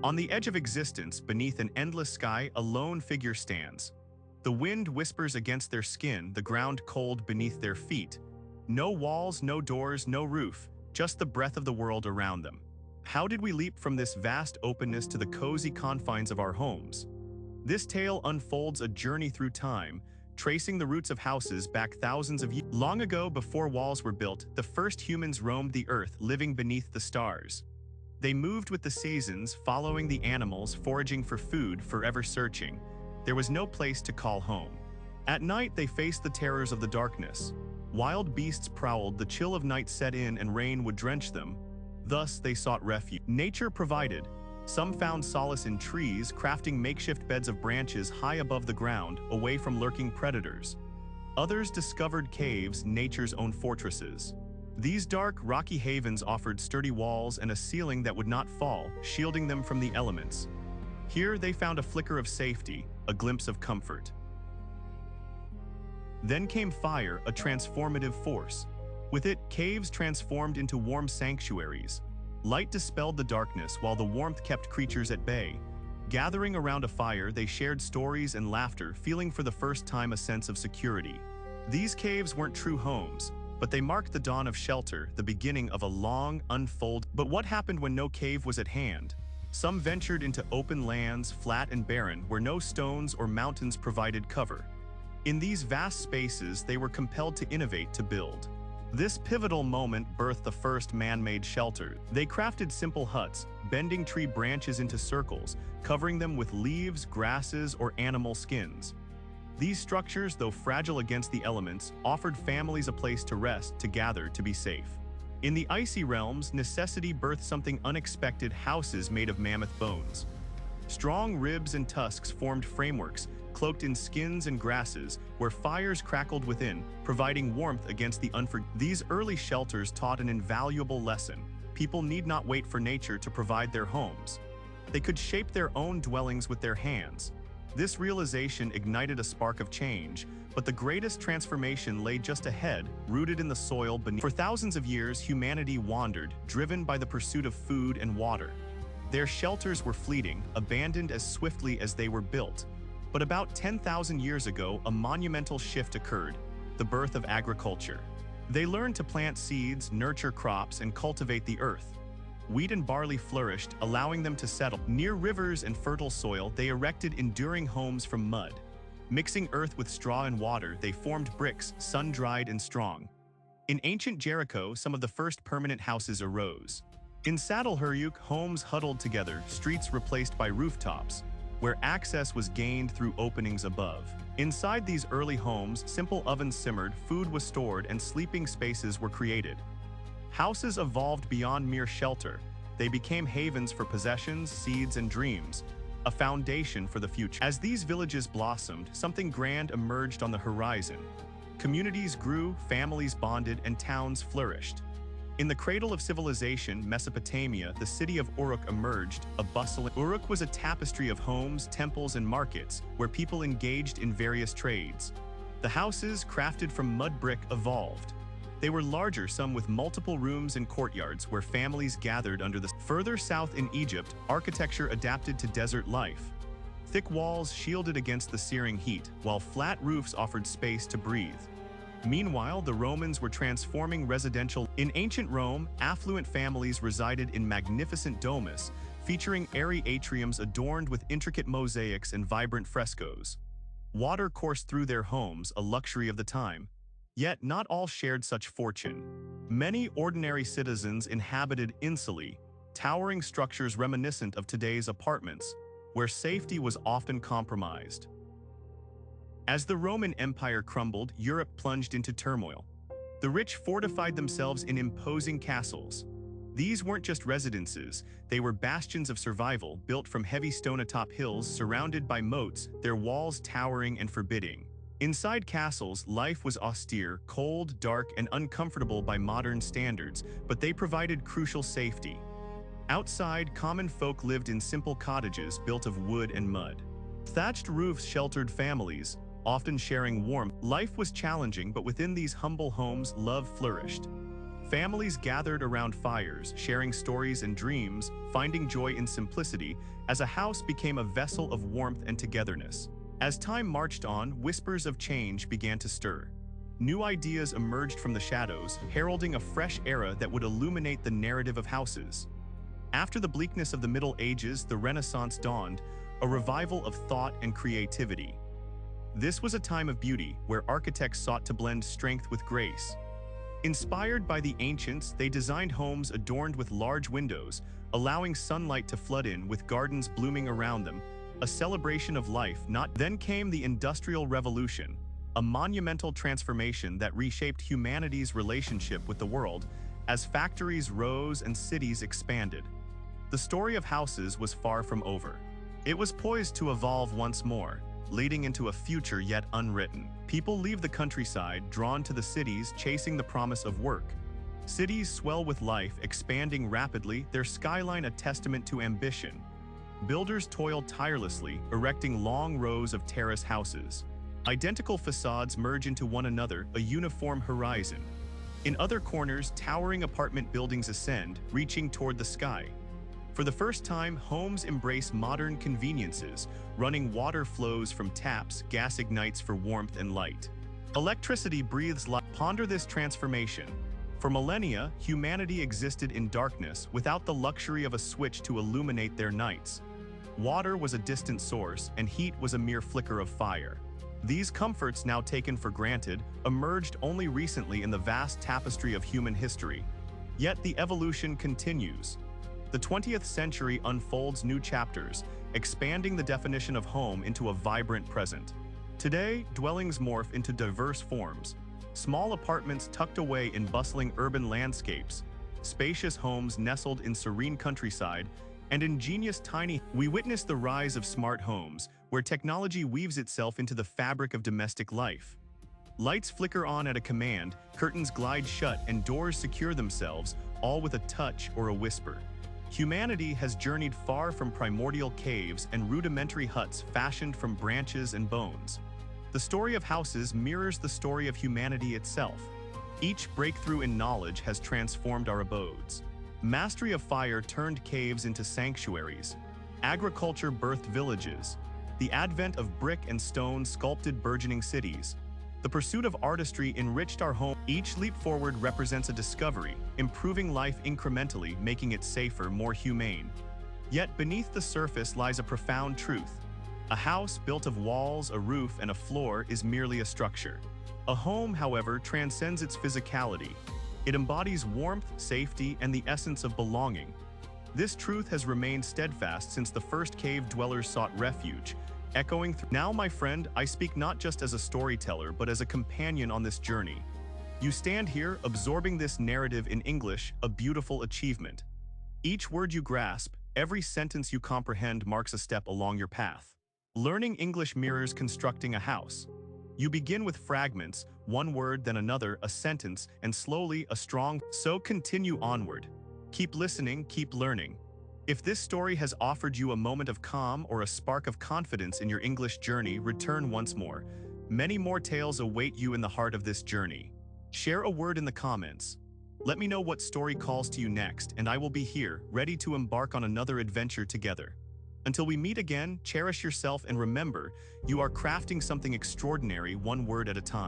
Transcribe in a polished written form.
On the edge of existence, beneath an endless sky, a lone figure stands. The wind whispers against their skin, the ground cold beneath their feet. No walls, no doors, no roof, just the breath of the world around them. How did we leap from this vast openness to the cozy confines of our homes? This tale unfolds a journey through time, tracing the roots of houses back thousands of years. Long ago, before walls were built, the first humans roamed the earth, living beneath the stars. They moved with the seasons, following the animals, foraging for food, forever searching. There was no place to call home. At night, they faced the terrors of the darkness. Wild beasts prowled, the chill of night set in, and rain would drench them. Thus, they sought refuge. Nature provided. Some found solace in trees, crafting makeshift beds of branches high above the ground, away from lurking predators. Others discovered caves, nature's own fortresses. These dark, rocky havens offered sturdy walls and a ceiling that would not fall, shielding them from the elements. Here, they found a flicker of safety, a glimpse of comfort. Then came fire, a transformative force. With it, caves transformed into warm sanctuaries. Light dispelled the darkness while the warmth kept creatures at bay. Gathering around a fire, they shared stories and laughter, feeling for the first time a sense of security. These caves weren't true homes, but they marked the dawn of shelter, the beginning of a long, unfold. But what happened when no cave was at hand? Some ventured into open lands, flat and barren, where no stones or mountains provided cover. In these vast spaces, they were compelled to innovate, to build. This pivotal moment birthed the first man-made shelter. They crafted simple huts, bending tree branches into circles, covering them with leaves, grasses, or animal skins. These structures, though fragile against the elements, offered families a place to rest, to gather, to be safe. In the icy realms, necessity birthed something unexpected: houses made of mammoth bones. Strong ribs and tusks formed frameworks, cloaked in skins and grasses, where fires crackled within, providing warmth against the unforgiving. These early shelters taught an invaluable lesson. People need not wait for nature to provide their homes. They could shape their own dwellings with their hands. This realization ignited a spark of change, but the greatest transformation lay just ahead, rooted in the soil beneath. For thousands of years, humanity wandered, driven by the pursuit of food and water. Their shelters were fleeting, abandoned as swiftly as they were built. But about 10,000 years ago, a monumental shift occurred: the birth of agriculture. They learned to plant seeds, nurture crops, and cultivate the earth. Wheat and barley flourished, allowing them to settle. Near rivers and fertile soil, they erected enduring homes from mud. Mixing earth with straw and water, they formed bricks, sun-dried and strong. In ancient Jericho, some of the first permanent houses arose. In Saddlehuruk, homes huddled together, streets replaced by rooftops, where access was gained through openings above. Inside these early homes, simple ovens simmered, food was stored, and sleeping spaces were created. Houses evolved beyond mere shelter. They became havens for possessions, seeds, and dreams, a foundation for the future. As these villages blossomed, something grand emerged on the horizon. Communities grew, families bonded, and towns flourished. In the cradle of civilization, Mesopotamia, the city of Uruk emerged, a bustling. Uruk was a tapestry of homes, temples, and markets, where people engaged in various trades. The houses, crafted from mud brick, evolved. They were larger, some with multiple rooms and courtyards where families gathered under the. Further south in Egypt, architecture adapted to desert life. Thick walls shielded against the searing heat, while flat roofs offered space to breathe. Meanwhile, the Romans were transforming residential. In ancient Rome, affluent families resided in magnificent domus, featuring airy atriums adorned with intricate mosaics and vibrant frescoes. Water coursed through their homes, a luxury of the time. Yet not all shared such fortune. Many ordinary citizens inhabited insulae, towering structures reminiscent of today's apartments, where safety was often compromised. As the Roman Empire crumbled, Europe plunged into turmoil. The rich fortified themselves in imposing castles. These weren't just residences, they were bastions of survival, built from heavy stone atop hills surrounded by moats, their walls towering and forbidding. Inside castles, life was austere, cold, dark, and uncomfortable by modern standards, but they provided crucial safety. Outside, common folk lived in simple cottages built of wood and mud. Thatched roofs sheltered families, often sharing warmth. Life was challenging, but within these humble homes, love flourished. Families gathered around fires, sharing stories and dreams, finding joy in simplicity, as a house became a vessel of warmth and togetherness. As time marched on, whispers of change began to stir. New ideas emerged from the shadows, heralding a fresh era that would illuminate the narrative of houses. After the bleakness of the Middle Ages, the Renaissance dawned, a revival of thought and creativity. This was a time of beauty, where architects sought to blend strength with grace. Inspired by the ancients, they designed homes adorned with large windows, allowing sunlight to flood in with gardens blooming around them, a celebration of life. Then came the Industrial Revolution, a monumental transformation that reshaped humanity's relationship with the world as factories rose and cities expanded. The story of houses was far from over. It was poised to evolve once more, leading into a future yet unwritten. People leave the countryside, drawn to the cities, chasing the promise of work. Cities swell with life, expanding rapidly, their skyline a testament to ambition. Builders toil tirelessly, erecting long rows of terrace houses. Identical facades merge into one another, a uniform horizon. In other corners, towering apartment buildings ascend, reaching toward the sky. For the first time, homes embrace modern conveniences. Running water flows from taps, gas ignites for warmth and light. Electricity breathes life. Ponder this transformation. For millennia, humanity existed in darkness without the luxury of a switch to illuminate their nights. Water was a distant source, and heat was a mere flicker of fire. These comforts, now taken for granted, emerged only recently in the vast tapestry of human history. Yet the evolution continues. The 20th century unfolds new chapters, expanding the definition of home into a vibrant present. Today, dwellings morph into diverse forms. Small apartments tucked away in bustling urban landscapes, spacious homes nestled in serene countryside, and ingenious tiny. We witness the rise of smart homes, where technology weaves itself into the fabric of domestic life. Lights flicker on at a command, curtains glide shut, and doors secure themselves, all with a touch or a whisper. Humanity has journeyed far from primordial caves and rudimentary huts fashioned from branches and bones. The story of houses mirrors the story of humanity itself. Each breakthrough in knowledge has transformed our abodes. Mastery of fire turned caves into sanctuaries. Agriculture birthed villages. The advent of brick and stone sculpted burgeoning cities. The pursuit of artistry enriched our home. Each leap forward represents a discovery, improving life incrementally, making it safer, more humane. Yet beneath the surface lies a profound truth. A house built of walls, a roof, and a floor is merely a structure. A home, however, transcends its physicality. It embodies warmth, safety, and the essence of belonging. This truth has remained steadfast since the first cave dwellers sought refuge, echoing through. Now, my friend, I speak not just as a storyteller, but as a companion on this journey. You stand here, absorbing this narrative in English, a beautiful achievement. Each word you grasp, every sentence you comprehend marks a step along your path. Learning English mirrors constructing a house. You begin with fragments, one word, then another, a sentence, and slowly a strong. So continue onward. Keep listening, keep learning. If this story has offered you a moment of calm or a spark of confidence in your English journey, return once more. Many more tales await you in the heart of this journey. Share a word in the comments. Let me know what story calls to you next, and I will be here, ready to embark on another adventure together. Until we meet again, cherish yourself and remember, you are crafting something extraordinary, one word at a time.